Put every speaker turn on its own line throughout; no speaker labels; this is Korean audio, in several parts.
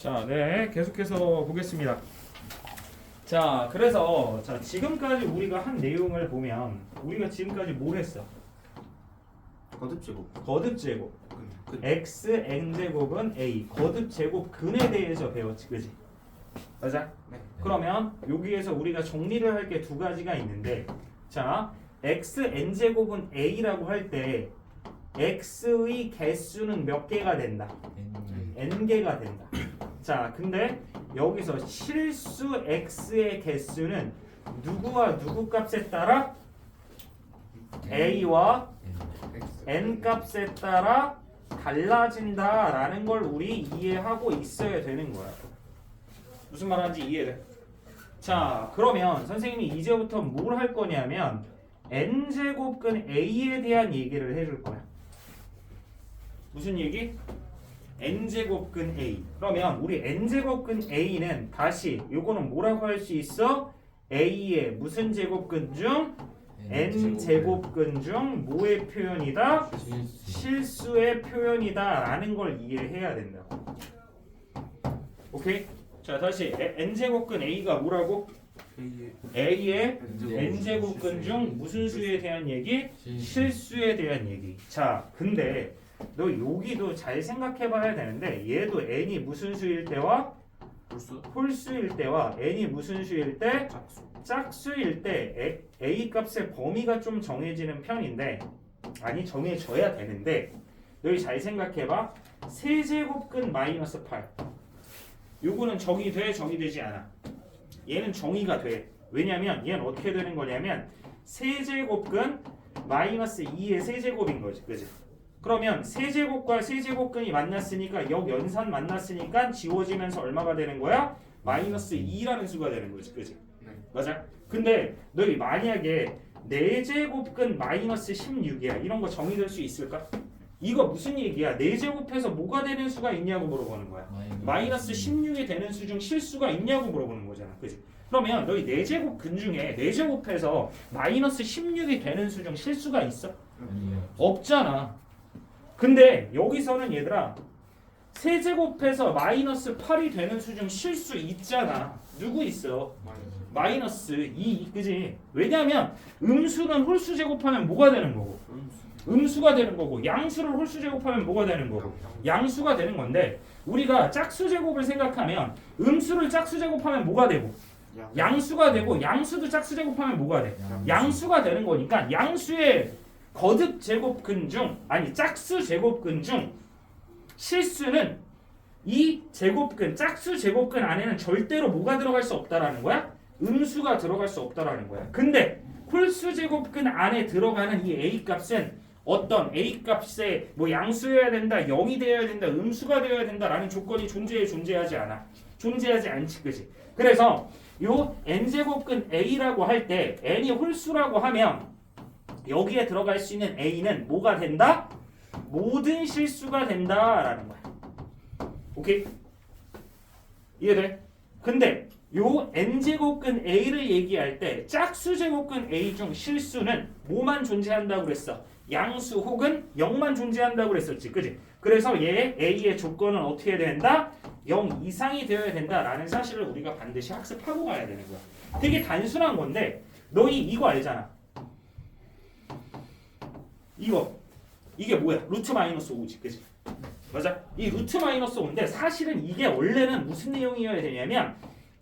자, 네, 계속해서 보겠습니다. 자, 그래서 지금까지 우리가 한 내용을 보면 우리가 지금까지 뭘 했어?
거듭제곱.
거듭제곱. x n제곱은 a. 거듭제곱근에 대해서 배웠지, 그지? 맞아?
네.
그러면 여기에서 우리가 정리를 할 게 두 가지가 있는데, 자, x n제곱은 a라고 할 때 x의 개수는 몇 개가 된다? n개가 된다. 자, 근데 여기서 실수 x의 개수는 누구와 누구 값에 따라? a와 n 값에 따라 달라진다라는 걸 우리 이해하고 있어야 되는 거야. 무슨 말하는지 이해돼? 자, 그러면 선생님이 이제부터 뭘 할 거냐면 n제곱근 a에 대한 얘기를 해줄 거야. 무슨 얘기? n제곱근 a. 그러면 우리 n제곱근 a는 다시 요거는 뭐라고 할 수 있어? a의 무슨 제곱근 중? n제곱근 중 뭐의 표현이다? 실수의 표현이다 라는 걸 이해해야 된다고. 오케이? 자, 다시 n제곱근 a가 뭐라고? a의 n제곱근 중 무슨 수에 대한 얘기? 실수에 대한 얘기. 자, 근데 너 여기도 잘 생각해 봐야 되는데 얘도 n이 무슨 수일 때와 홀수일 때와 n이 무슨 수일 때? 짝수일 때 a 값의 범위가 좀 정해지는 편인데, 아니 정해져야 되는데, 너희 잘 생각해 봐. 세제곱근 마이너스 8 요거는 정의돼? 정의되지 않아? 얘는 정의가 돼. 왜냐면 얘는 어떻게 되는 거냐면 세제곱근 마이너스 2의 세제곱인 거지, 그지? 그러면 세제곱과 세제곱근이 만났으니까 역연산 만났으니까 지워지면서 얼마가 되는 거야? 마이너스 2라는 수가 되는 거지, 그지?
네.
맞아? 근데 너희 만약에 4제곱근 마이너스 16이야 이런 거 정의될 수 있을까? 이거 무슨 얘기야? 4제곱해서 뭐가 되는 수가 있냐고 물어보는 거야. 마이너스 16이 되는 수 중 실수가 있냐고 물어보는 거잖아, 그지? 그러면 너희 4제곱근 중에 4제곱해서 마이너스 16이 되는 수 중 실수가 있어? 없잖아. 근데 여기서는 얘들아 세제곱해서 마이너스 8이 되는 수 중 실수 있잖아. 누구 있어? 마이너스 2, 그지? 왜냐하면 음수는 홀수 제곱하면 뭐가 되는 거고? 음수가 되는 거고, 양수를 홀수 제곱하면 뭐가 되는 거고? 양수가 되는 건데, 우리가 짝수 제곱을 생각하면 음수를 짝수 제곱하면 뭐가 되고? 양수가 되고, 양수도 짝수 제곱하면 뭐가 돼? 양수가 되는 거니까 양수의 거듭 제곱근 중, 아니 짝수 제곱근 중 실수는 이 제곱근, 짝수 제곱근 안에는 절대로 뭐가 들어갈 수 없다라는 거야? 음수가 들어갈 수 없다라는 거야. 근데 홀수 제곱근 안에 들어가는 이 a 값은 어떤 a 값에 뭐 양수여야 된다, 0이 되어야 된다, 음수가 되어야 된다라는 조건이 존재하지 않아. 존재하지 않지, 그지? 그래서 요 n제곱근 a라고 할 때 n이 홀수라고 하면 여기에 들어갈 수 있는 a는 뭐가 된다? 모든 실수가 된다라는 거야. 오케이? 이해돼? 근데 요 n제곱근 a를 얘기할 때 짝수 제곱근 a 중 실수는 뭐만 존재한다고 그랬어? 양수 혹은 0만 존재한다고 그랬었지, 그지? 그래서 얘 a의 조건은 어떻게 된다? 0 이상이 되어야 된다라는 사실을 우리가 반드시 학습하고 가야 되는 거야. 되게 단순한 건데 너희 이거 알잖아. 이게 뭐야? 루트 마이너스 5지, 그지? 맞아? 이 루트 마이너스 5인데 사실은 이게 원래는 무슨 내용이어야 되냐면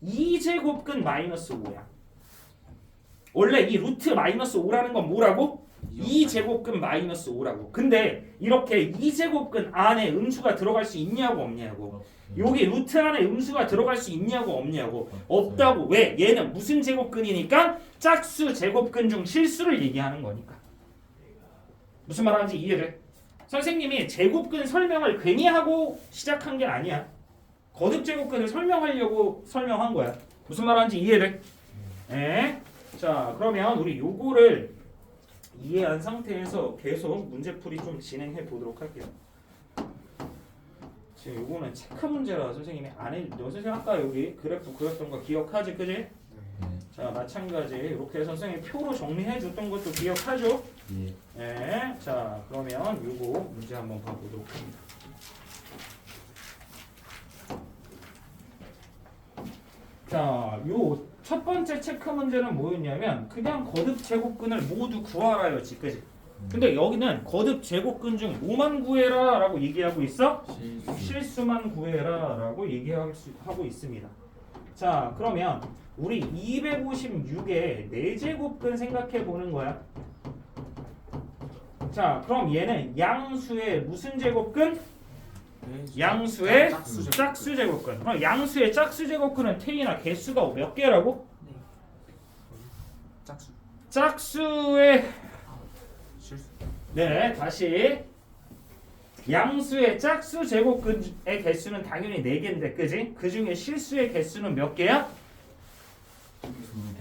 2제곱근 마이너스 5야. 원래 이 루트 마이너스 5라는 건 뭐라고? 2제곱근 마이너스 5라고. 근데 이렇게 2제곱근 안에 음수가 들어갈 수 있냐고 없냐고. 여기 루트 안에 음수가 들어갈 수 있냐고 없냐고. 없다고. 왜? 얘는 무슨 제곱근이니까? 짝수 제곱근 중 실수를 얘기하는 거니까. 무슨 말하는지 이해돼? 선생님이 제곱근 설명을 괜히 하고 시작한 게 아니야. 거듭 제곱근을 설명하려고 설명한 거야. 무슨 말하는지 이해돼? 네. 자, 그러면 우리 요거를 이해한 상태에서 계속 문제풀이 좀 진행해 보도록 할게요. 지금 요거는 체크 문제라 선생님이 안 해. 너 선생님 아까 여기 그래프 그렸던 거 기억하지, 그지? 자, 마찬가지 이렇게 해서 선생님이 표로 정리해 줬던 것도 기억하죠? 네. 자, 그러면 요거 문제 한번 봐보도록 합니다. 자, 요 첫 번째 체크 문제는 뭐였냐면 그냥 거듭 제곱근을 모두 구하라였지, 그지? 근데 여기는 거듭 제곱근 중 뭐만 구해라 라고 얘기하고 있어? 실수만 구해라 라고 얘기하고 있습니다. 자, 그러면 우리 256의 4제곱근 생각해 보는 거야. 자, 그럼 얘는 양수의 무슨 제곱근? 양수의 짝수 제곱근. 그럼 양수의 짝수 제곱근은 태희나 개수가 몇 개라고? 짝수의 네, 다시 양수의 짝수 제곱근의 개수는 당연히 4개인데, 그지? 그 중에 실수의 개수는 몇 개야?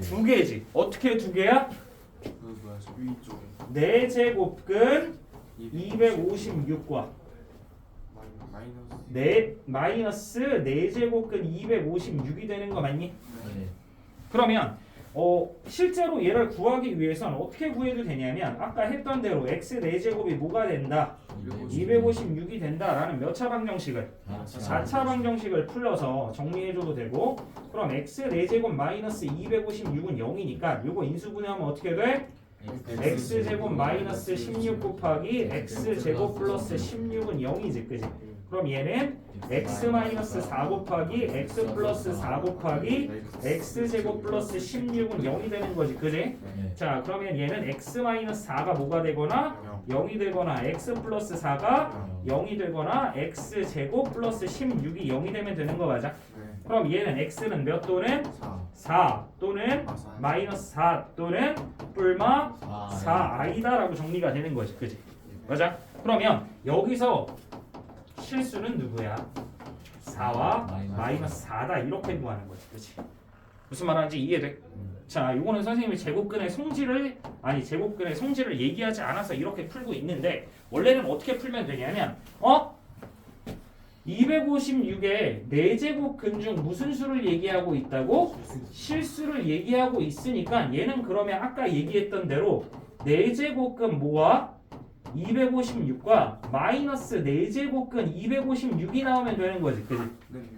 2개지. 어떻게 2개야? 4제곱근 256과 마이너스 4제곱근 256이 되는 거 맞니? 그러면 실제로 얘를 구하기 위해서는 어떻게 구해도 되냐면 아까 했던 대로 x 4제곱이 뭐가 된다? 256이 된다라는 몇 차 방정식을? 4차 방정식을 풀러서 정리해줘도 되고, 그럼 x 4제곱 마이너스 256은 0이니까 요거 인수분해하면 어떻게 돼? x제곱 마이너스 16 곱하기 x제곱 플러스 16은 0이지, 그지? 그럼 얘는 x 마이너스 4 곱하기 x 플러스 4 곱하기 x제곱 플러스 16은 0이 되는 거지, 그지? 자, 그러면 얘는 x 마이너스 4가 뭐가 되거나 0이 되거나 x 플러스 4가 0이 되거나 x제곱 플러스 16이 0이 되면 되는 거 맞아? 그럼 얘는 x는 몇 또는 4 또는 마이너스 4 또는 뿔마 4i다 라고 정리가 되는 거지, 그지? 맞아? 그러면 여기서 실수는 누구야? 4와 마이너스 4다 이렇게 구하는 거지, 그지? 무슨 말하는지 이해돼? 자, 요거는 선생님이 제곱근의 성질을 얘기하지 않아서 이렇게 풀고 있는데, 원래는 어떻게 풀면 되냐면 256의 4제곱근 중 무슨 수를 얘기하고 있다고? 실수를 얘기하고 있으니까 얘는 그러면 아까 얘기했던 대로 4제곱근 뭐와? 256과 마이너스 4제곱근 256이 나오면 되는 거지, 그지?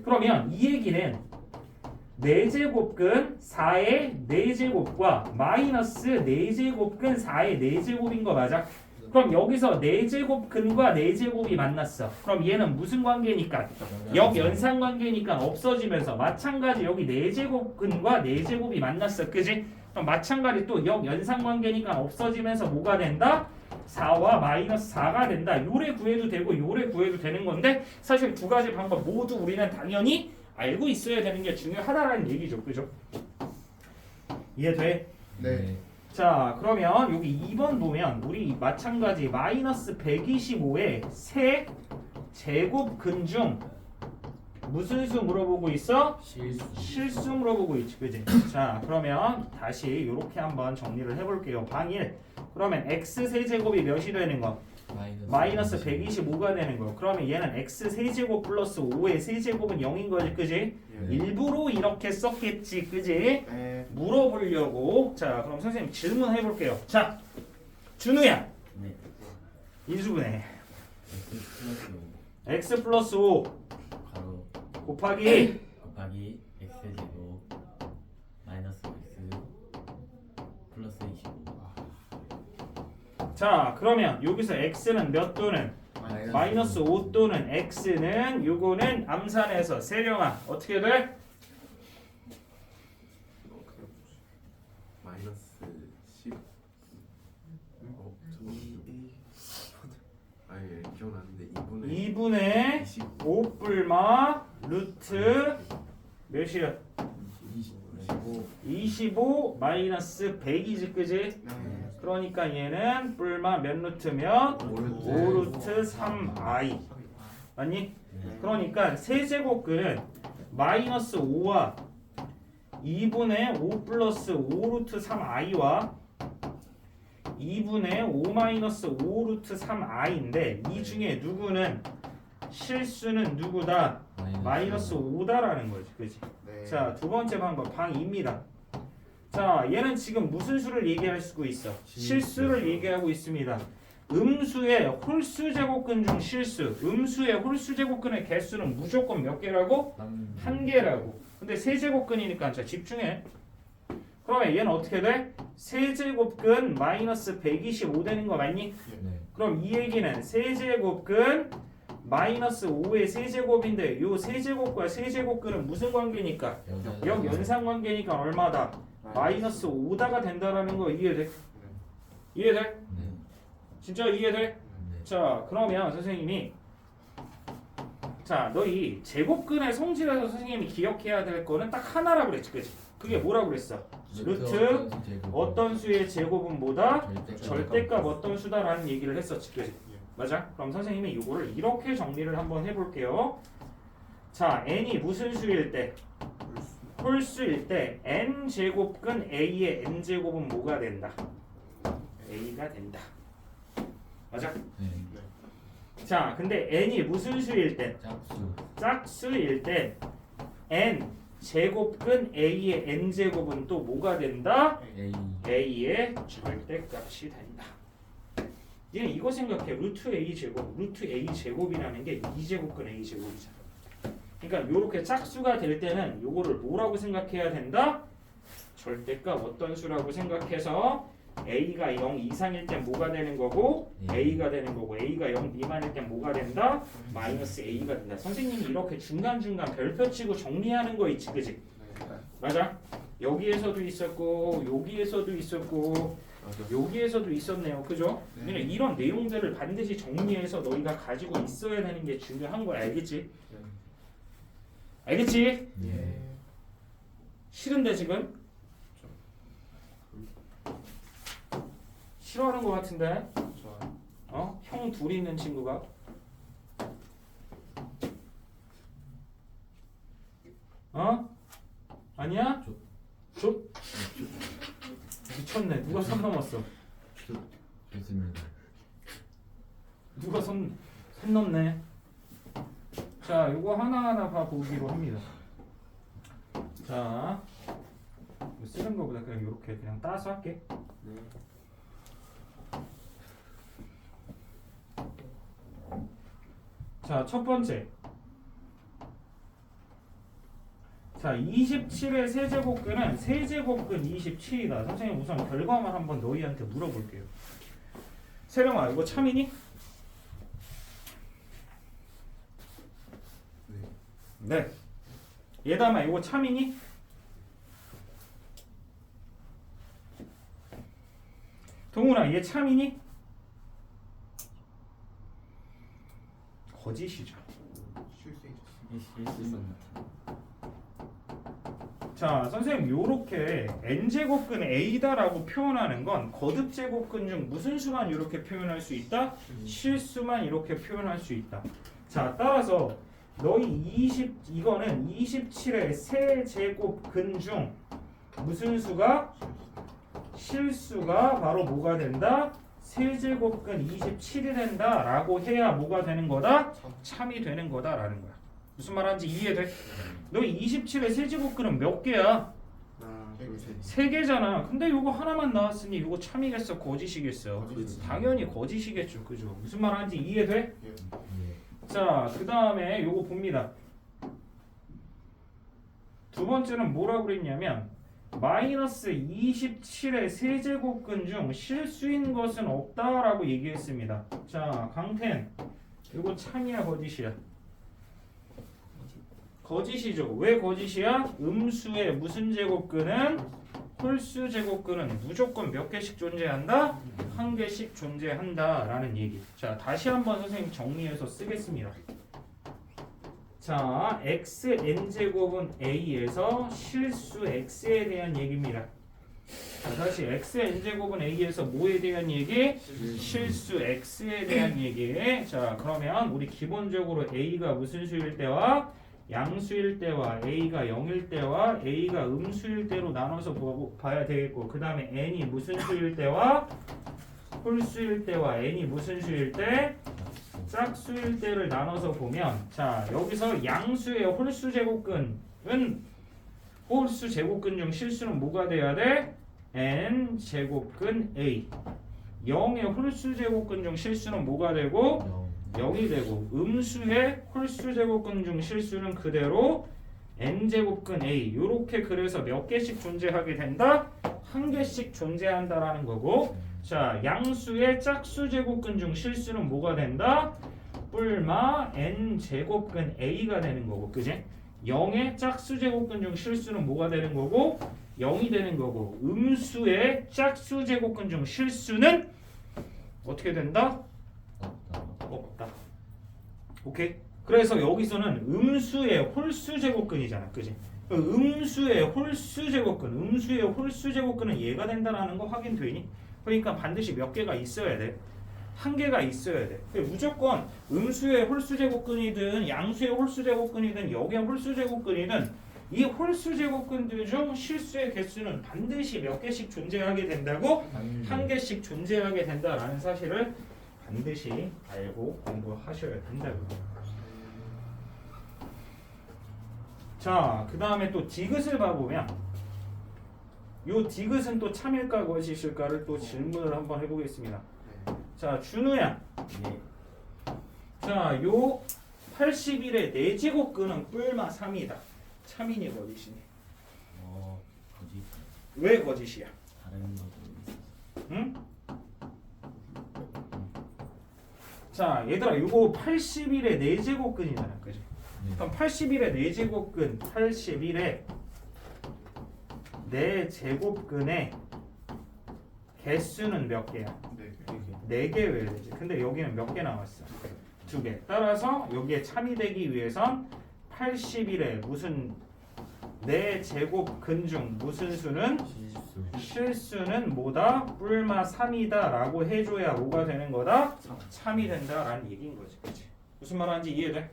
그러면 이 얘기는 4제곱근 4의 4제곱과 마이너스 4제곱근 4의 4제곱인 거 맞아? 그럼 여기서 4제곱근과 4제곱이 만났어. 그럼 얘는 무슨 관계니까? 역연상 관계니까 없어지면서, 마찬가지 여기 4제곱근과 4제곱이 만났어, 그지? 그럼 마찬가지 또 역연상 관계니까 없어지면서 뭐가 된다? 4와 마이너스 4가 된다. 요래 구해도 되고 요래 구해도 되는 건데, 사실 두 가지 방법 모두 우리는 당연히 알고 있어야 되는 게 중요하다라는 얘기죠, 그죠? 이해돼?
네.
자, 그러면 여기 2번 보면 우리 마찬가지 마이너스 125의 세 제곱근 중 무슨 수 물어보고 있어? 실수 물어보고 있지, 그지? 자, 그러면 다시 이렇게 한번 정리를 해볼게요. 방일. 그러면 x 세제곱이 몇이 되는 거? 마이너스 125가 되는 거. 그러면 얘는 x 세제곱 플러스 5의 세제곱은 0인 거지, 그지? 일부러 이렇게 썼겠지, 그지? 물어보려고. 자, 그럼 선생님 질문해 볼게요. 자, 준우야. 인수분해. x 플러스 5 곱하기
x제곱 마이너스 x 플러스 25.
자, 그러면 여기서 x는 몇 또는? 마이너스 5 또는 x는 요거는 암산해서 세령아 어떻게 돼?
마이너스 10. 아예 기억나는데
2분의 5불마 루트 몇이야? 25 마이너스 100이지, 그지? 그러니까 얘는 뿔마 몇 루트면 5루트 3i 맞니? 그러니까 세제곱근은 마이너스 5와 2분의 5 플러스 5루트 3i와 2분의 5 마이너스 5루트 3i인데 이 중에 누구는 실수는 누구다? 마이너스 5다라는 거지, 그지? 자, 두 번째 방법 방 2입니다. 자, 얘는 지금 무슨 수를 얘기할 수 있어? 실수를 얘기하고 있습니다. 음수의 홀수 제곱근 중 실수. 음수의 홀수 제곱근의 개수는 무조건 몇 개라고? 한 개라고. 근데 세제곱근이니까 자 집중해. 그러면 얘는 어떻게 돼? 세제곱근 마이너스 125 되는 거 맞니?
네.
그럼 이 얘기는 세제곱근 마이너스 5의 세제곱인데 요 세제곱과 세제곱근은 무슨 관계니까? 역연상 관계니까 얼마다? 마이너스 5다가 된다라는 거 이해돼? 이해돼?
네.
진짜 이해돼?
네.
자 그러면 선생님이 자 너희 제곱근의 성질에서 선생님이 기억해야 될 거는 딱 하나라고 그랬지 그치? 그게 뭐라고 그랬어? 루트 어떤 수의 제곱은 뭐다? 절대값 어떤 수다라는 얘기를 했었지 그치? 맞아? 그럼 선생님이 이거를 이렇게 정리를 한번 해볼게요. 자 n이 무슨 수일 때? 홀수일 때 n 제곱근 a의 n 제곱은 뭐가 된다? a가 된다. 맞아?
네.
자 근데 n이 무슨 수일 때?
짝수.
짝수일 때 n 제곱근 a의 n 제곱은 또 뭐가 된다?
A.
a의 절대값이 된다. 얘는 이거 생각해. 루트 a 제곱, 루트 a 제곱이라는 게 2제곱근 a 제곱이잖아. 그러니까 요렇게 짝수가 될 때는 요거를 뭐라고 생각해야 된다? 절대값 어떤 수라고 생각해서 a가 0 이상일 땐 뭐가 되는 거고 a가 되는 거고 a가 0 미만일 땐 뭐가 된다? 마이너스 a가 된다. 선생님이 이렇게 중간중간 별표 치고 정리하는 거 있지 그지? 맞아? 여기에서도 있었고 여기에서도 있었고 여기에서도 있었네요. 그죠? 그러니까 이런 내용들을 반드시 정리해서 너희가 가지고 있어야 되는 게 중요한 거야. 알겠지? 알겠지?
예.
싫은데 지금? 싫어하는 거 같은데? 어? 형 둘이 있는 친구가? 어? 아니야? 줘? 미쳤네. 누가 선 넘었어?
좋습니다.
누가 선 넘네. 자, 요거 하나하나 봐보기로 합니다. 자, 이거 쓰는 거보다 그냥 이렇게 그냥 따서 할게. 자, 첫 번째. 자, 27의 세제곱근은 세제곱근 27이다. 선생님 우선 결과만 한번 너희한테 물어볼게요. 세령아, 이거 참이니? 네. 예담아, 이거 참이니? 동훈아, 얘 참이니? 거짓이죠. 자, 선생님 요렇게 n제곱근 a다라고 표현하는 건 거듭제곱근 중 무슨 수만 이렇게 표현할 수 있다? 실수만 이렇게 표현할 수 있다. 자, 따라서 너희 이거는 27의 세제곱근 중 무슨 수가? 실수가 바로 뭐가 된다? 세제곱근 27이 된다 라고 해야 뭐가 되는 거다? 참이 되는 거다 라는 거야. 무슨 말하는지 이해돼? 너희 27의 세제곱근은 몇 개야?
하나, 둘, 셋.
3개잖아. 근데 요거 하나만 나왔으니 요거 참이겠어? 거짓이겠어?
거짓이지.
당연히 거짓이겠죠. 그죠? 무슨 말하는지 이해돼?
예.
자, 그 다음에 요거 봅니다. 두 번째는 뭐라고 그랬냐면 마이너스 27의 세제곱근 중 실수인 것은 없다라고 얘기했습니다. 자, 강텐 요거 참이야 거짓이야? 거짓이죠. 왜 거짓이야? 음수의 무슨 제곱근은 홀수 제곱근은 무조건 몇 개씩 존재한다? 한 개씩 존재한다 라는 얘기. 자, 다시 한번 선생님 정리해서 쓰겠습니다. 자, xn제곱은 a에서 실수 x에 대한 얘기입니다. 자, 다시 xn제곱은 a에서 뭐에 대한 얘기? 실수 x에 대한 얘기. 자, 그러면 우리 기본적으로 a가 무슨 수일 때와 양수일 때와 a가 0일 때와 a가 음수일 때로 나눠서 봐야 되겠고, 그 다음에 n이 무슨 수일 때와 홀수일 때와 n이 무슨 수일 때? 짝수일 때를 나눠서 보면, 자, 여기서 양수의 홀수 제곱근은 홀수 제곱근 중 실수는 뭐가 돼야 돼? n 제곱근 a. 0의 홀수 제곱근 중 실수는 뭐가 되고 0이 되고 음수의 홀수 제곱근 중 실수는 그대로 n제곱근 a 요렇게 그래서 몇 개씩 존재하게 된다? 한 개씩 존재한다라는 거고 자 양수의 짝수 제곱근 중 실수는 뭐가 된다? 뿔마 n제곱근 a가 되는 거고 그지? 0의 짝수 제곱근 중 실수는 뭐가 되는 거고 0이 되는 거고 음수의 짝수 제곱근 중 실수는 어떻게 된다? 없다. 오케이? 그래서 여기서는 음수의 홀수 제곱근이잖아. 그지? 음수의 홀수 제곱근은 얘가 된다라는 거 확인되니? 그러니까 반드시 몇 개가 있어야 돼. 한 개가 있어야 돼. 무조건 음수의 홀수 제곱근이든 양수의 홀수 제곱근이든 역의 홀수 제곱근이든 이 홀수 제곱근들 중 실수의 개수는 반드시 몇 개씩 존재하게 된다고? 한 개씩 존재하게 된다라는 사실을 반드시 알고 공부하셔야 된다고. 자, 그 다음에 또 디귿을 봐보면 요 디귿은 또 참일까 거짓일까를 또 질문을 한번 해보겠습니다. 자, 준우야. 자, 요 81의 4제곱근은 뿔마 3이다. 참이니 거짓이니?
거짓.
왜 거짓이야?
다른 것도
응? 자, 얘들아, 요거 81의 4제곱근이잖아, 그지? 그럼 81의 4제곱근, 81의 4제곱근의 개수는 몇 개야? 4개 왜 되지? 근데 여기는 몇 개 나왔어? 2개. 따라서 여기에 참이 되기 위해선 81의 무슨 4제곱근 중 무슨 수는? 실수는 뭐다? 뿔마 3이다 라고 해줘야 뭐가 되는 거다? 참이 된다라는 얘기인 거지. 그치? 무슨 말 하는지 이해돼?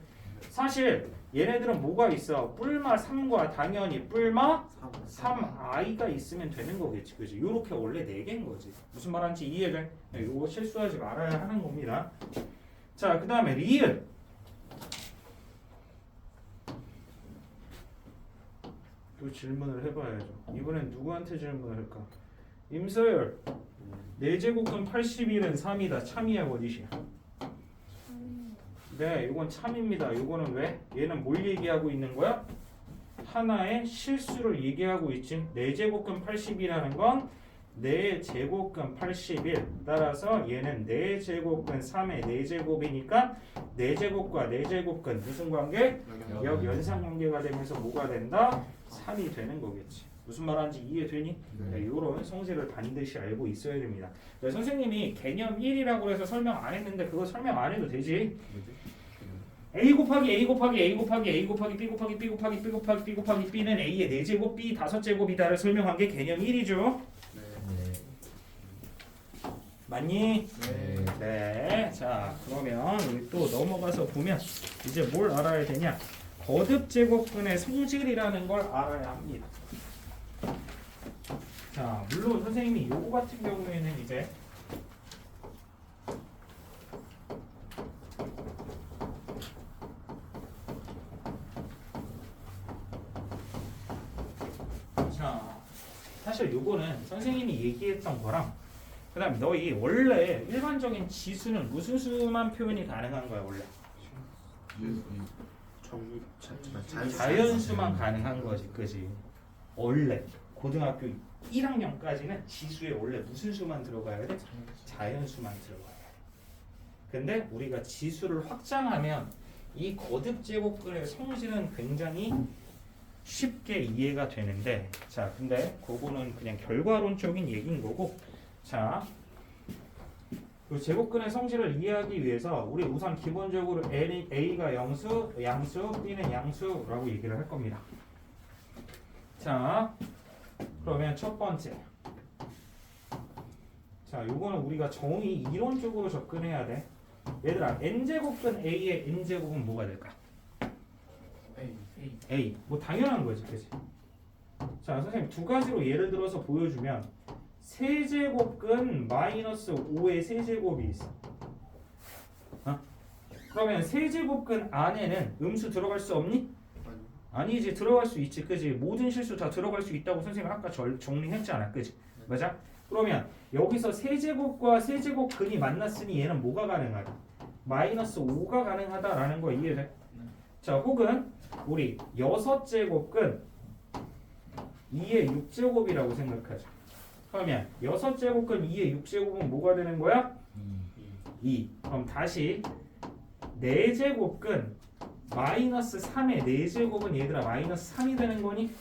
사실 얘네들은 뭐가 있어? 뿔마 3과 당연히 뿔마 3i가 있으면 되는 거겠지. 그치? 요렇게 원래 4개인 거지. 무슨 말 하는지 이해돼? 네, 요거 실수하지 말아야 하는 겁니다. 자, 그 다음에 리을. 또 질문을 해봐야죠. 이번엔 누구한테 질문을 할까? 임서열. 4제곱근 81은 3이다. 참이야 거짓이야? 네, 이건 참입니다. 이거는 왜? 얘는 뭘 얘기하고 있는 거야? 하나의 실수를 얘기하고 있지. 4제곱근 80이라는 건 4제곱근 81. 따라서 얘는 4제곱근 3의 4제곱이니까 4제곱과 4제곱근 무슨 관계? 역연상 관계가 되면서 뭐가 된다? 3이 되는 거겠지. 무슨 말하는지 이해되니? 네, 이런 성질을 반드시 알고 있어야 됩니다. 네, 선생님이 개념 1이라고 해서 설명 안 했는데 그거 설명 안 해도 되지. A 곱하기 A 곱하기 A 곱하기 A 곱하기 B 곱하기 B 곱하기 B 곱하기 B 곱하기 B는 A의 4제곱 B 5제곱이다를 설명한 게 개념 1이죠. 맞니? 네. 자, 그러면 우리 또 넘어가서 보면 이제 뭘 알아야 되냐? 거듭 제곱근의 성질이라는 걸 알아야 합니다. 자, 물론 선생님이 요거 같은 경우에는 이제 자, 사실 요거는 선생님이 얘기했던 거랑 그 다음에 너희 원래 일반적인 지수는 무슨 수만 표현이 가능한 거야 원래? 자연수만 가능한 거지, 그지? 원래 고등학교 1학년까지는 지수에 원래 무슨 수만 들어가야 돼? 자연수만 들어가야 돼. 근데 우리가 지수를 확장하면 이 거듭 제곱근의 성질은 굉장히 쉽게 이해가 되는데, 자, 근데 그거는 그냥 결과론적인 얘기인 거고, 자, 그 제곱근의 성질을 이해하기 위해서 우리 우선 기본적으로 A가 양수, B는 양수라고 얘기를 할 겁니다. 자, 그러면 첫 번째. 자, 요거는 우리가 정의 이론적으로 접근해야 돼. 얘들아, n제곱근 A의 n제곱은 뭐가 될까? A. 뭐 당연한 거지, 그치? 자, 선생님 두 가지로 예를 들어서 보여주면 세제곱근 마이너스 5의 세제곱이 있어. 그러면 세제곱근 안에는 음수 들어갈 수 없니? 아니지, 들어갈 수 있지, 그지? 모든 실수 다 들어갈 수 있다고 선생님 아까 정리했잖아, 그지? 맞아? 그러면 여기서 세제곱과 세제곱근이 만났으니 얘는 뭐가 가능하다? 마이너스 5가 가능하다라는 거 이해돼? 자, 혹은 우리 6제곱근 2의 6제곱이라고 생각하죠. 그러면 6제곱근 2의 6제곱은 뭐가 되는 거야? 2. 그럼 다시 4제곱근 마이너스 3의 4제곱은 얘들아 마이너스 3이 되는 거니?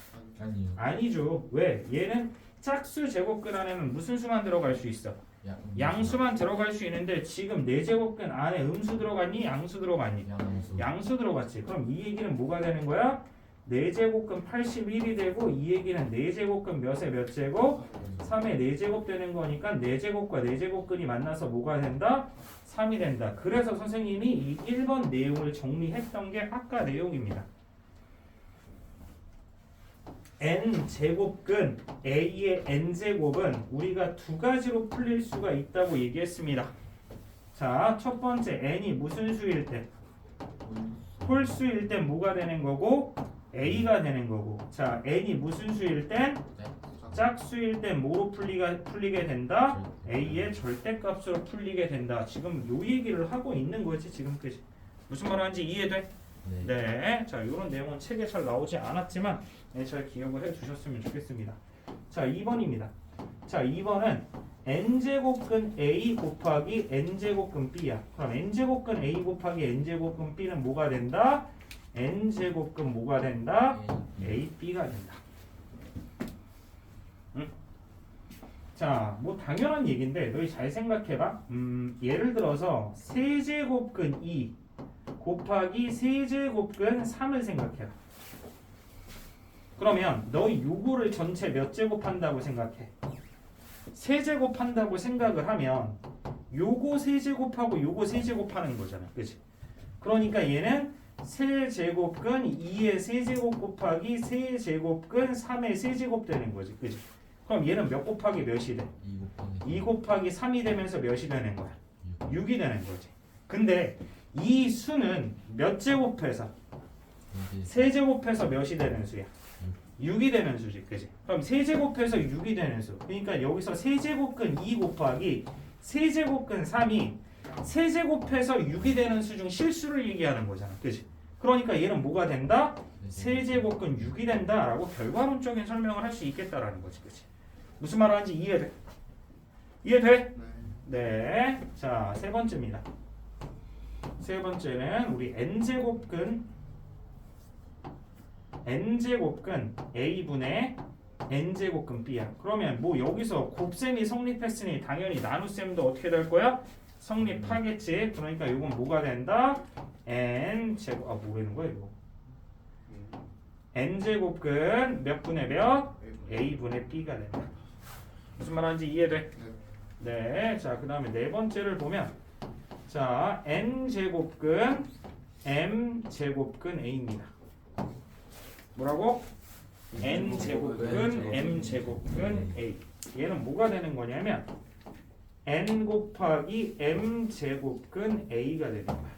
아니요.
아니죠. 왜? 얘는 짝수 제곱근 안에는 무슨 수만 들어갈 수 있어? 양수만 들어갈 수 있는데 지금 4제곱근 안에 음수 들어갔니? 양수 들어갔니?
양수.
양수 들어갔지. 그럼 이 얘기는 뭐가 되는 거야? 4제곱근 81이 되고 이 얘기는 4제곱근 몇에 몇 제곱? 3의 4제곱 되는 거니까 4제곱과 4제곱근이 만나서 뭐가 된다? 3이 된다. 그래서 선생님이 이 1번 내용을 정리했던 게 아까 내용입니다. n제곱근 a의 n제곱은 우리가 두 가지로 풀릴 수가 있다고 얘기했습니다. 자, 첫 번째 n이 무슨 수일 때? 홀수일 땐 뭐가 되는 거고? a가 되는 거고. 자, n이 무슨 수일 땐? 짝수일 땐 뭐로 풀리게 된다? a의 절대값으로 풀리게 된다. 지금 요 얘기를 하고 있는 거지 지금까지. 무슨 말 하는지 이해돼? 네. 자, 이런 내용은 책에 잘 나오지 않았지만 잘 기억을 해주셨으면 좋겠습니다. 자, 2번입니다. 자, 2번은 n제곱근 a 곱하기 n제곱근 b야. 그럼 n제곱근 a 곱하기 n제곱근 b는 뭐가 된다? n제곱근 뭐가 된다? ab가 된다. 응? 자, 뭐 당연한 얘기인데 너희 잘 생각해봐. 예를 들어서 세제곱근 2 곱하기 세제곱근 3을 생각해라. 그러면 너희 요거를 전체 몇 제곱한다고 생각해? 세제곱한다고 생각을 하면 요거 세제곱하고 요거 세제곱하는 거잖아. 그치? 그러니까 얘는 세제곱근 2의 세제곱 곱하기 세제곱근 3의 세제곱 되는 거지. 그치? 그럼 얘는 몇 곱하기 몇이 돼? 2 곱하기 3이 되면서 몇이 되는 거야? 6이 되는 거지. 근데 이 수는 몇 제곱해서? 세제곱해서 몇이 되는 수야? 6이 되는 수지. 그지? 그럼 세제곱해서 6이 되는 수. 그러니까 여기서 세제곱근 2 곱하기 세제곱근 3이 세제곱해서 6이 되는 수 중 실수를 얘기하는 거잖아. 그지? 그러니까 얘는 뭐가 된다? 세제곱근 6이 된다라고 결과론적인 설명을 할 수 있겠다라는 거지. 그지? 무슨 말 하는지 이해돼? 이해돼? 네. 자, 세 번째입니다. 세 번째는 우리 n제곱근 a분의 n제곱근 b야. 그러면 뭐 여기서 곱셈이 성립했으니 당연히 나눗셈도 어떻게 될 거야? 성립하겠지. 그러니까 이건 뭐가 된다? n제곱 뭐라는 거야 이거? n제곱근 몇 분의 몇? a분의 b가 된다. 무슨 말 하는지 이해돼? 네. 자, 그 다음에 네 번째를 보면 자, n제곱근 m제곱근 a입니다. 뭐라고? n제곱근 m제곱근 a. 얘는 뭐가 되는 거냐면 n 곱하기 m제곱근 a가 되는 거야.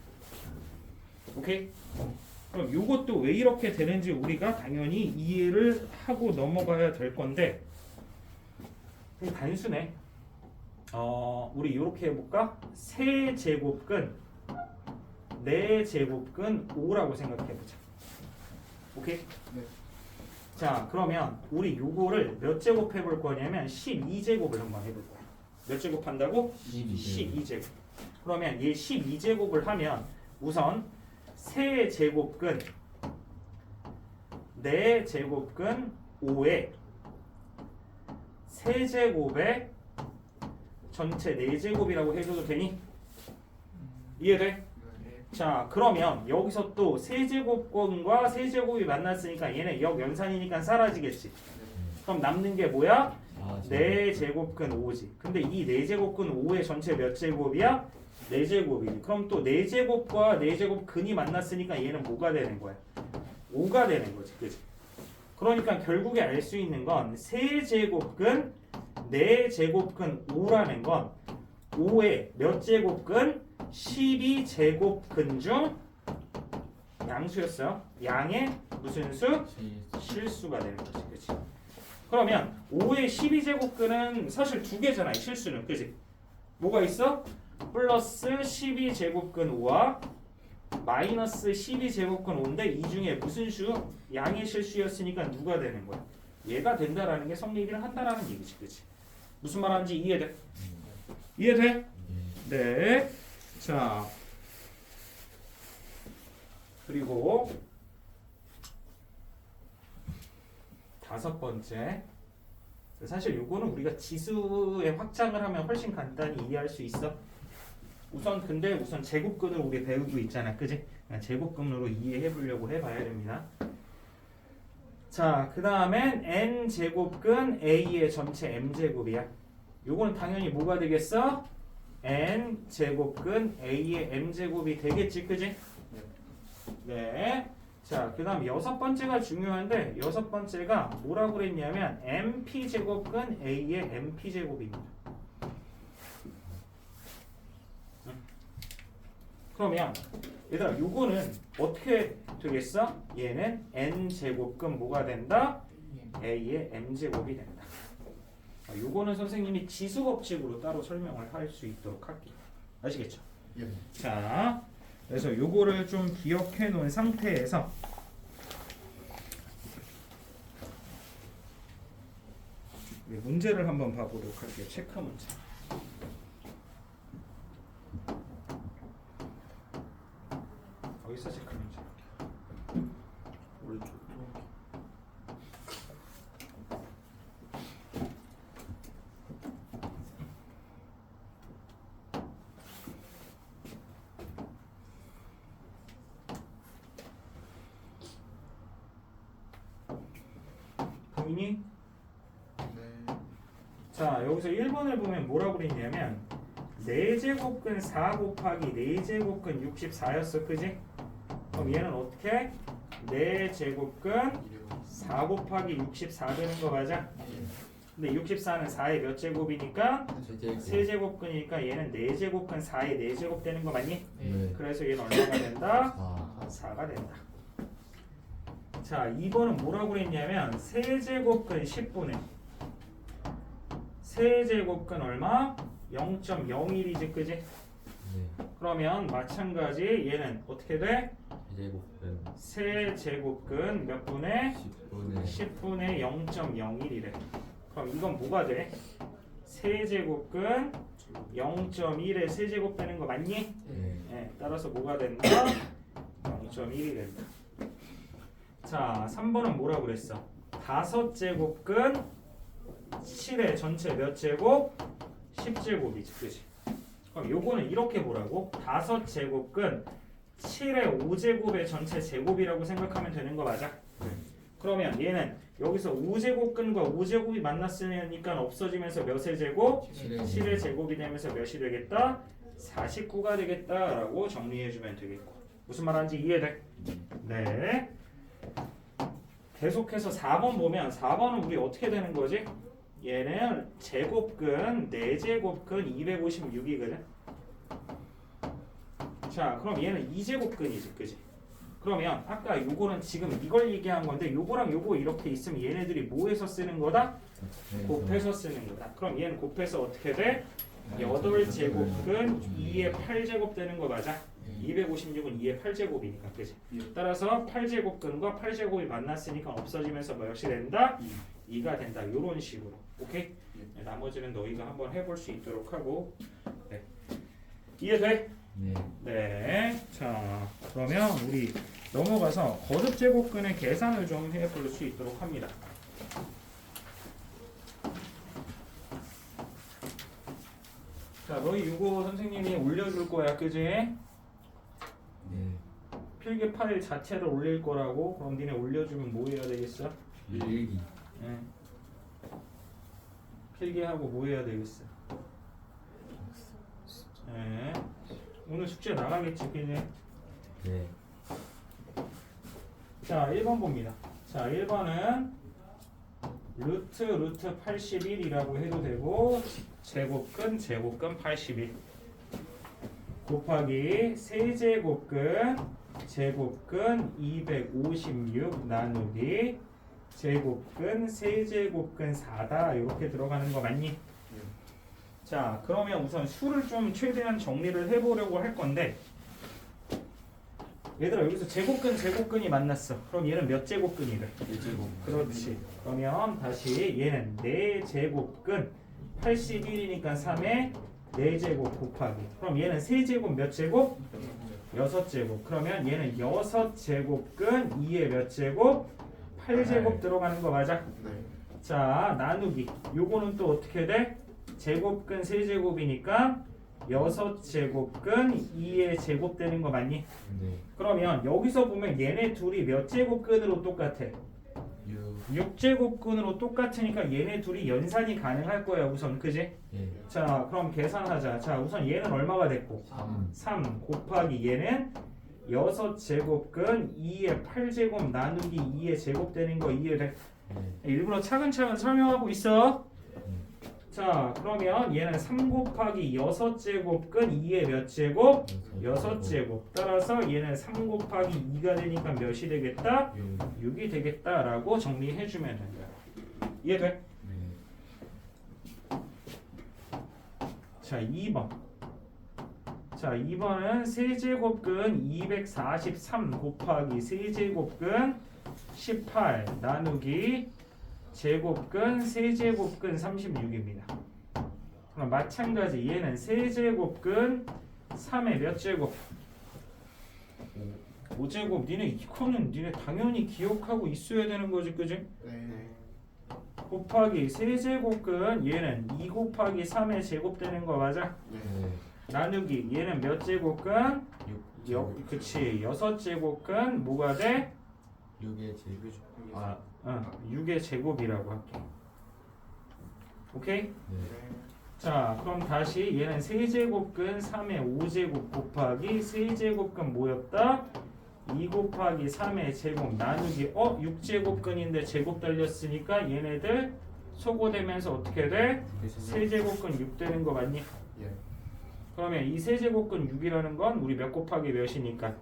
오케이? 그럼 이것도 왜 이렇게 되는지 우리가 당연히 이해를 하고 넘어가야 될 건데 되게 단순해. 우리 이렇게 해볼까? 세제곱근 4제곱근 5라고 생각해보자. 오케이?
네.
자, 그러면 우리 요거를 몇 제곱 해볼 거냐면 12제곱을 한번 해볼 거야. 몇 제곱 한다고? 12제곱. 그러면 얘 12제곱을 하면 우선 세제곱근 4제곱근 5에 세제곱에 전체 4제곱이라고 해줘도 되니? 이해돼? 자, 그러면 여기서 또 세제곱근과 세제곱이 만났으니까 얘네 역연산이니까 사라지겠지. 그럼 남는 게 뭐야? 4제곱근 5지. 근데 이 4제곱근 5의 전체 몇 제곱이야? 4제곱이지. 그럼 또 4제곱과 4제곱근이 만났으니까 얘는 뭐가 되는 거야? 5가 되는 거지. 그치? 그러니까 결국에 알 수 있는 건 세제곱근 4제곱근 5라는 건 5의 몇 제곱근? 12제곱근 중 양수였어요. 양의 무슨 수? 실수가 되는 거지. 그치? 그러면 5의 12제곱근은 사실 두 개잖아요. 실수는. 그지? 뭐가 있어? 플러스 12제곱근 5와 마이너스 12제곱근 5인데 이 중에 무슨 수? 양의 실수였으니까 누가 되는 거야? 얘가 된다라는 게 성립을 한다라는 얘기지. 그치? 무슨 말하는지 이해돼? 이해돼?
예.
네. 자, 그리고 다섯 번째. 사실 요거는 우리가 지수의 확장을 하면 훨씬 간단히 이해할 수 있어. 근데 우선 제곱근을 우리 배우고 있잖아. 그지? 제곱근으로 이해해 보려고 해봐야 됩니다. 자, 그 다음엔 n제곱근 a의 전체 m제곱이야. 요거는 당연히 뭐가 되겠어? n제곱근 a의 m제곱이 되겠지. 그지? 네. 자, 그 다음 여섯 번째가 중요한데 여섯 번째가 뭐라고 그랬냐면 mp제곱근 a의 mp제곱입니다. 그러면 얘들아 요거는 어떻게 되겠어? 얘는 n제곱근 뭐가 된다? a의 m제곱이 된다. 요거는 선생님이 지수법칙으로 따로 설명을 할 수 있도록 할게요. 아시겠죠?
예.
자, 그래서 요거를 좀 기억해 놓은 상태에서 문제를 한번 봐보도록 할게요. 체크 문제. 어디서 체크 문제?
오른쪽 좀.
보이니?
네.
자, 여기서 1번을 보면 뭐라고 그랬냐면 4제곱근 4 곱하기 4제곱근 64였어. 그지? 그럼 얘는 어떻게? 4제곱근 4 곱하기 64 되는 거 맞아? 근데 64는 4의 몇 제곱이니까? 세제곱근이니까 얘는 4제곱근 4의 4제곱 되는 거 맞니?
네.
그래서 얘는 얼마가 된다?
4.
4가 된다. 자, 2번은 뭐라고 그랬냐면 세제곱근 10분의 세제곱근 얼마? 0.01이지. 그지?
네.
그러면 마찬가지 얘는 어떻게 돼?
제곱은
세제곱근 몇 분의?
10분의
10분의 0.01이래. 그럼 이건 뭐가 돼? 세제곱근 0.1의 세제곱 되는 거 맞니?
네.
네, 따라서 뭐가 된다? 0.1이 된다. 자, 3번은 뭐라고 그랬어? 5제곱근 7의 전체 몇 제곱? 10제곱이지. 그치? 그럼 요거는 이렇게 보라고? 5제곱근 7의 5제곱의 전체 제곱이라고 생각하면 되는 거 맞아? 그러면 얘는 여기서 5제곱근과 5제곱이 만났으니까 없어지면서 몇의 제곱? 7의 제곱이 되면서 몇이 되겠다? 49가 되겠다라고 정리해주면 되겠고. 무슨 말하는지 이해돼? 네. 계속해서 4번 보면 4번은 우리 어떻게 되는 거지? 얘는 제곱근 4제곱근 256이거든. 자, 그럼 얘는 2제곱근이지. 그지? 그러면 아까 요거는 지금 이걸 얘기한 건데 요거랑 요거 이렇게 있으면 얘네들이 뭐해서 쓰는 거다? 곱해서 쓰는 거다. 그럼 얘는 곱해서 어떻게 돼? 8제곱근 2의 8제곱 되는 거 맞아? 256은 2의 8제곱이니까. 그지? 따라서 8제곱근과 8제곱이 만났으니까 없어지면서 몇이 된다? 2가 된다. 요런 식으로. 오케이? 네, 나머지는 너희가 한번 해볼 수 있도록 하고. 네. 이해돼?
네.
네. 자, 그러면 우리 넘어가서 거듭 제곱근의 계산을 좀 해볼 수 있도록 합니다. 자, 너희 이거 선생님이 올려줄 거야, 그지?
네.
필기 파일 자체를 올릴 거라고. 그럼 니네 올려주면 뭐 해야 되겠어?
일기.
네. 필기하고 뭐 해야 되겠어? 네. 오늘 숙제 나가겠지, 그지?
네.
자, 1번 봅니다. 자, 1번은 루트 81이라고 해도 되고 제곱근 81 곱하기 세제곱근 제곱근 256 나누기 제곱근 세제곱근 4다 이렇게 들어가는 거 맞니? 자 그러면 우선 수를 좀 최대한 정리를 해보려고 할 건데 얘들아 여기서 제곱근이 만났어. 그럼 얘는 몇 제곱근이 돼?
1제곱.
그렇지. 그러면 다시 얘는 4제곱근 81이니까 3에 4제곱 곱하기. 그럼 얘는 세제곱 몇 제곱? 6제곱. 그러면 얘는 6제곱근 2에 몇 제곱? 8제곱 들어가는 거 맞아?
네.
자 나누기. 요거는 또 어떻게 돼? 제곱근 세제곱이니까 6제곱근 2의 제곱 되는 거 맞니?
네.
그러면 여기서 보면 얘네 둘이 몇 제곱근으로 똑같아? 6제곱근으로 똑같으니까 얘네 둘이 연산이 가능할 거야 우선 그지?
예.
자 그럼 계산하자. 자 우선 얘는 얼마가 됐고? 3 곱하기 얘는 6제곱근 2의 8제곱 나누기 2의 제곱 되는 거 이해돼?
네.
일부러 차근차근 설명하고 있어. 자 그러면 얘는 3 곱하기 6제곱근 2의 몇 제곱? 6제곱. 따라서 얘는 3 곱하기 2가 되니까 몇이 되겠다? 6이 되겠다라고 정리해주면 된다. 이해돼?
네.
자 2번. 자 2번은 세제곱근 243 곱하기 세제곱근 18 나누기 제곱근 세제곱근 36입니다. 그럼 마찬가지 얘는 세제곱근 3의 몇 제곱? 5제곱. 니네 이거는 니네 당연히 기억하고 있어야 되는 거지 그지?
네.
곱하기 세제곱근 얘는 2 곱하기 3의 제곱 되는 거 맞아?
네.
나누기 얘는 몇 제곱근? 그치 6제곱근 뭐가 돼?
6의 제곱.
6의 제곱이라고 할게. 오케이?
네.
자 그럼 다시 얘는 세제곱근 3의 5제곱 곱하기 세제곱근 뭐였다? 2 곱하기 3의 제곱 나누기 6제곱근인데 제곱 달렸으니까 얘네들 소거되면서 어떻게 돼? 세제곱근 6 되는 거 맞니?
예.
그러면 이 세제곱근 6이라는 건 우리 몇 곱하기 몇이니까?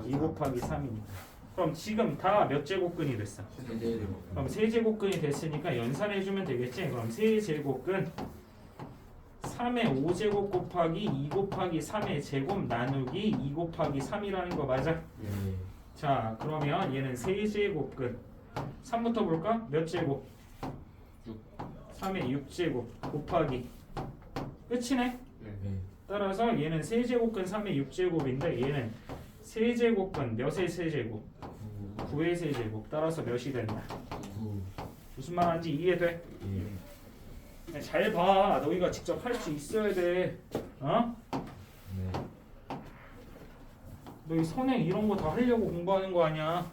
2 곱하기 3이니까. 그럼 지금 다 몇 제곱근이 됐어?
세제곱.
그럼 세제곱근이 됐으니까 연산해주면 되겠지? 그럼 세제곱근 3의 5제곱 곱하기 2 곱하기 3의 제곱 나누기 2 곱하기 3이라는 거 맞아?
네.
자 그러면 얘는 세제곱근 3부터 볼까? 몇 제곱? 3의 6제곱 곱하기 끝이네?
네.
따라서 얘는 세제곱근 3의 6제곱인데 얘는 세제곱근 몇의 세제곱? 9의 세제곱. 따라서 몇이 된다?
9.
무슨 말인지 이해돼?
예.
잘 봐. 너희가 직접 할 수 있어야 돼. 어?
네.
너희 선행 이런 거 다 하려고 공부하는 거 아니야?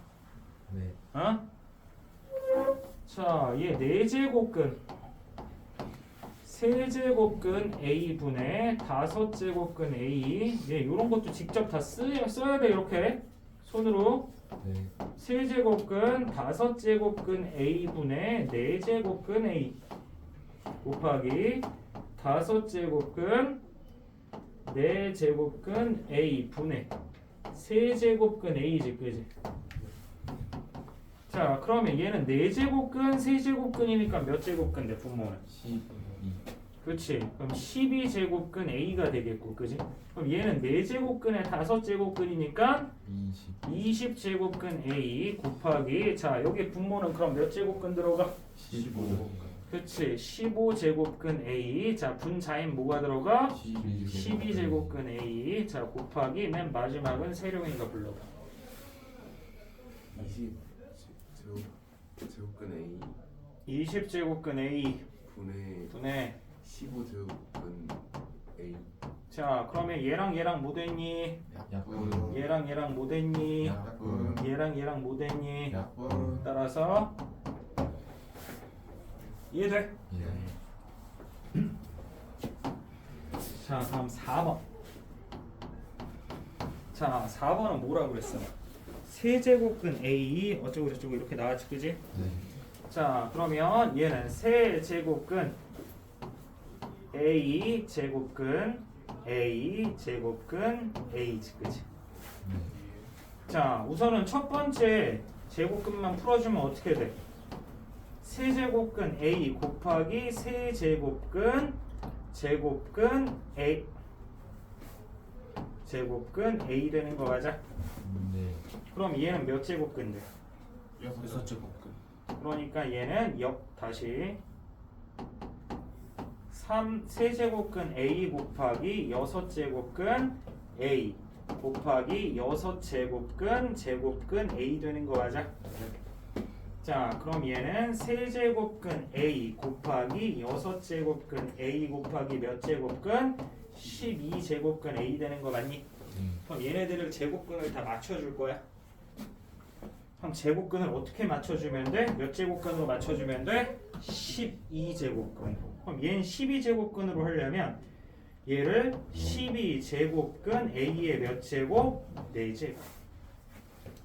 네.
어? 자, 얘 4제곱근 세제곱근 A분의 5제곱근 A. 얘 이런 것도 직접 다 써야 돼 이렇게 손으로.
네.
세제곱근 5제곱근 A분의 4제곱근 A 곱하기 5제곱근 4제곱근 A분의 세제곱근 A지 그지? 자 그러면 얘는 4제곱근 세제곱근이니까 몇 제곱근 돼 분모는?
12.
그렇지. 그럼 12제곱근 A가 되겠고 그지? 그럼 얘는 4제곱근에 5제곱근이니까
20.
20제곱근 A 곱하기 자 여기 분모는 그럼 몇 제곱근 들어가?
15.
그치 15제곱근 A 자 분자인 뭐가 들어가?
12.
12제곱근 A 자 곱하기 맨 마지막은 세룡이가 불러봐
20제곱근 A
20제곱근 A
분의
분의
15제곱근 A.
자 그러면 얘랑 뭐 됐니?
약분.
얘랑 뭐 됐니?
약분.
얘랑 뭐 됐니?
약분.
따라서 이해돼?
예.
자 다음 4번 자 4번은 뭐라고 그랬어? 세제곱근 A 어쩌고 저쩌고 이렇게 나왔지 그지?
네.
자 그러면 얘는 세제곱근 A 제곱근 A 제곱근 A지 그지?
네.
자 우선은 첫 번째 제곱근만 풀어주면 어떻게 돼? 세제곱근 A 곱하기 세제곱근 A 제곱근 A 되는 거 맞아?
네.
그럼 얘는 몇 제곱근 돼?
6제곱근.
그러니까 얘는 다시 3세제곱근 A 곱하기 6제곱근 A 곱하기 6제곱근 A 되는 거 맞아? 자, 그럼 얘는 세제곱근 A 곱하기 6제곱근 A 곱하기 몇 제곱근? 12제곱근 A 되는 거 맞니? 그럼 얘네들을 제곱근을 다 맞춰줄 거야. 그럼 제곱근을 어떻게 맞춰주면 돼? 몇 제곱근으로 맞춰주면 돼? 12제곱근. 그럼 얘는 12제곱근으로 하려면 얘를 12제곱근 A의 몇 제곱? 4제곱.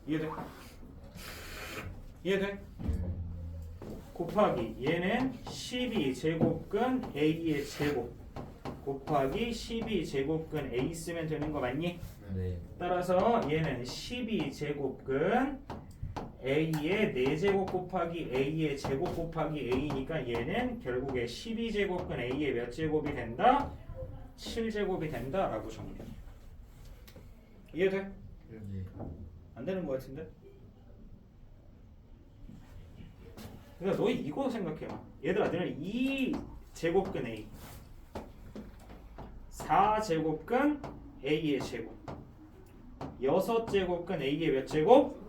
이해돼? 이해돼? 곱하기 얘는 12제곱근 A의 제곱 곱하기 12제곱근 A 쓰면 되는 거 맞니?
네.
따라서 얘는 12제곱근 A의 4제곱 곱하기 A의 제곱 곱하기 A니까 얘는 결국에 12제곱근 A의 몇 제곱이 된다? 7제곱이 된다 라고 정리해. 이해돼?
네.
안 되는 거 같은데? 그러니까 너희 이거 생각해봐. 얘들아, 너는 2제곱근 A 4제곱근 A의 제곱 6제곱근 A의 몇 제곱?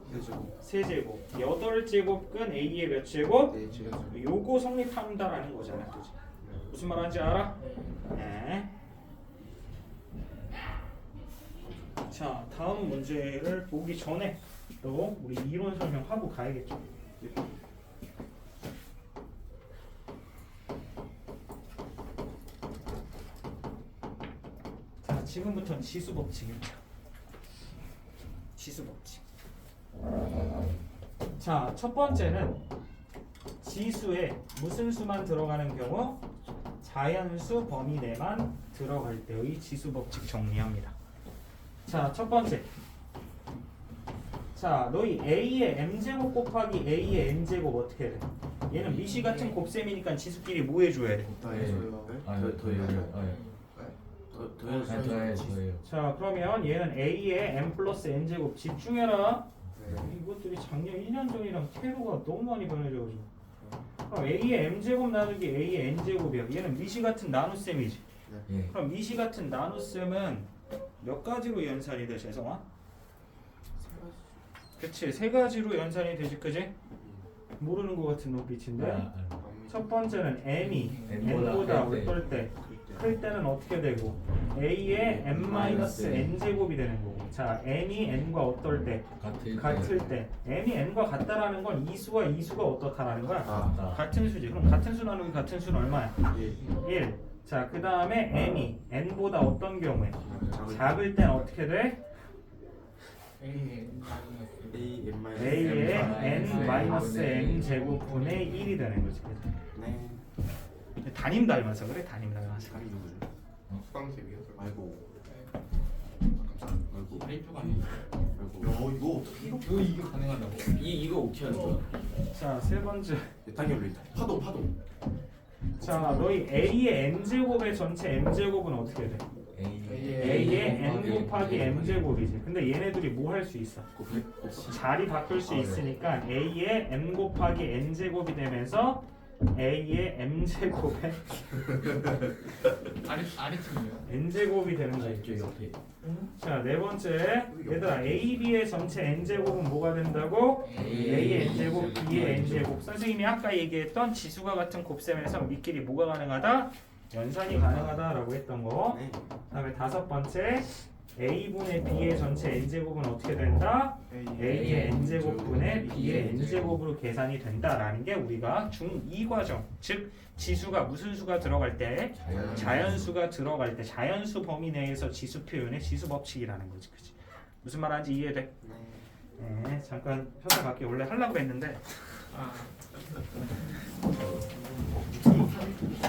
3제곱 8제곱근 A의 몇 제곱?
4제곱.
요거 성립한다라는 거잖아. 그치? 무슨 말하는지 알아? 네. 자, 다음 문제를 보기 전에 또 우리 이론 설명하고 가야겠죠. 자, 지금부터는 지수 법칙입니다. 지수 법칙. 자, 첫 번째는 지수에 무슨 수만 들어가는 경우? 자연수 범위 내만 들어갈 때의 지수 법칙 정리합니다. 자, 첫 번째. 자, 너희 A의 M제곱 곱하기 A의 N제곱 어떻게 돼? 얘는 미시 같은 곱셈이니까 지수끼리 뭐 해줘야 돼?
더해줘요.
더해요.
자, 그러면 얘는 A의 M 플러스 N제곱 집중해라. 이것들이 작년 1년 전이랑 태도가 너무 많이 변해져가지고. 그럼 A의 M제곱 나누기 A의 N제곱이야. 얘는 미시 같은 나눗셈이지.
예.
그럼 미시 같은 나눗셈은 몇 가지로 연산이 돼, 재성아? 그치, 세 가지로 연산이 되지, 그지? 모르는 것 같은 눈빛인데. 첫 번째는 M이 N보다 어떨 때? 클 때는 어떻게 되고? A의 M-N제곱이 되는 거고. 자, M이 N과 어떨 때? 같을 때. M이 N과 같다라는 건 이 수와 이 수가 어떻다라는 거야? 같은 수지. 그럼 같은 수 나누기 같은 수는 얼마야? 1. 자, 그 다음에 M이 N보다 어떤 경우에? 작을 때는 어떻게 돼? A의 N-M 제곱분의 1이 되는 거지.
네.
담임 닮아서 그래, 담임 닮아서.
다리 누구죠?
수강생이요?
아이고. 아이고.
아이표가 아니에요.
아이고.
이거 어떻게 이거 가능하다고?
이거 어떻게 하는 거야?
자, 세 번째.
타결리. 파도.
자, 너희 A의 N제곱의 전체 M제곱은 어떻게 돼? A의 N 곱하기 M제곱이지. 근데 얘네들이 뭐 할 수 있어? 자리 바꿀 수 있으니까 A의 M 곱하기 N제곱이 되면서 A의 M제곱의
아래층이요.
N제곱이 되는 거지.
옆에.
자, 네 번째. 얘들아, A, B의 전체 N제곱은 뭐가 된다고? A의 N제곱, B의 N제곱. 선생님이 아까 얘기했던 지수가 같은 곱셈에서 밑끼리 뭐가 가능하다? 연산이 가능하다라고 했던 거.
네.
다음에 다섯 번째. A분의 B의 전체 N제곱은 어떻게 된다? A의 N제곱분의 B의 N제곱으로 계산이 된다라는 게 우리가 중2 과정. 즉, 지수가 무슨 수가 들어갈 때? 자연수가 들어갈 때 자연수 범위 내에서 지수 표현의 지수 법칙이라는 거지. 그치? 무슨 말하는지 이해돼? 네, 잠깐 회사 밖에 원래 하려고 했는데